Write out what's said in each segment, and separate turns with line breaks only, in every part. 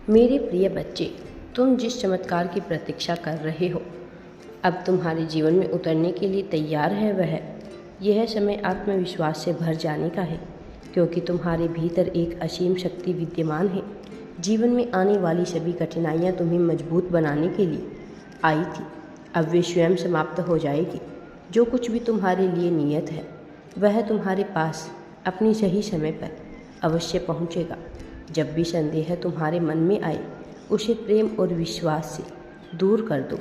मेरे प्रिय बच्चे, तुम जिस चमत्कार की प्रतीक्षा कर रहे हो अब तुम्हारे जीवन में उतरने के लिए तैयार है वह यह समय आत्मविश्वास से भर जाने का है, क्योंकि तुम्हारे भीतर एक असीम शक्ति विद्यमान है। जीवन में आने वाली सभी कठिनाइयाँ तुम्हें मजबूत बनाने के लिए आई थी, अब वे स्वयं समाप्त हो जाएगी। जो कुछ भी तुम्हारे लिए नियत है वह तुम्हारे पास अपनी सही समय पर अवश्य पहुँचेगा। जब भी संदेह तुम्हारे मन में आए उसे प्रेम और विश्वास से दूर कर दो।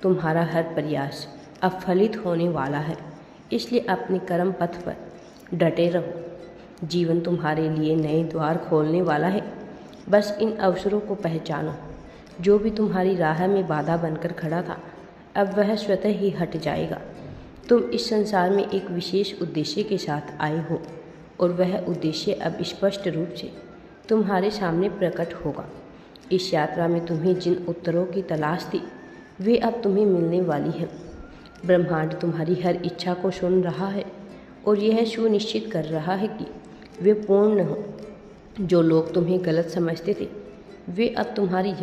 तुम्हारा हर प्रयास अब फलित होने वाला है, इसलिए अपने कर्म पथ पर डटे रहो। जीवन तुम्हारे लिए नए द्वार खोलने वाला है, बस इन अवसरों को पहचानो। जो भी तुम्हारी राह में बाधा बनकर खड़ा था अब वह स्वतः ही हट जाएगा। तुम इस संसार में एक विशेष उद्देश्य के साथ आए हो और वह उद्देश्य अब स्पष्ट रूप से तुम्हारे सामने प्रकट होगा। इस यात्रा में तुम्हें जिन उत्तरों की तलाश थी वे अब तुम्हें मिलने वाली हैं। ब्रह्मांड तुम्हारी हर इच्छा को सुन रहा है और यह सुनिश्चित कर रहा है कि वे पूर्ण हो। जो लोग तुम्हें गलत समझते थे वे अब तुम्हारी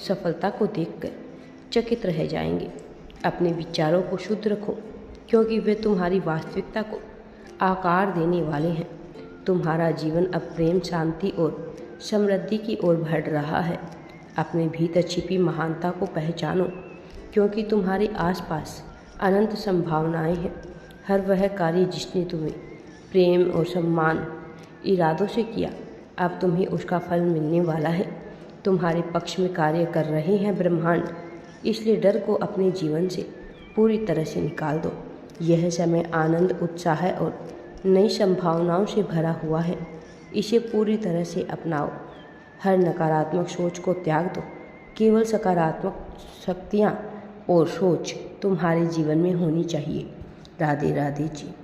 सफलता को देखकर चकित रह जाएंगे। अपने विचारों को शुद्ध रखो, क्योंकि वे तुम्हारी वास्तविकता को आकार देने वाले हैं। तुम्हारा जीवन अब प्रेम, शांति और समृद्धि की ओर बढ़ रहा है। अपने भीतर छिपी महानता को पहचानो, क्योंकि तुम्हारे आसपास अनंत संभावनाएं हैं। हर वह कार्य जिसने तुम्हें प्रेम और सम्मान इरादों से किया अब तुम्हें उसका फल मिलने वाला है। तुम्हारे पक्ष में कार्य कर रहे हैं ब्रह्मांड, इसलिए डर को अपने जीवन से पूरी तरह से निकाल दो। यह समय आनंद, उत्साह और नई संभावनाओं से भरा हुआ है, इसे पूरी तरह से अपनाओ। हर नकारात्मक सोच को त्याग दो। केवल सकारात्मक शक्तियाँ और सोच तुम्हारे जीवन में होनी चाहिए। राधे राधे जी।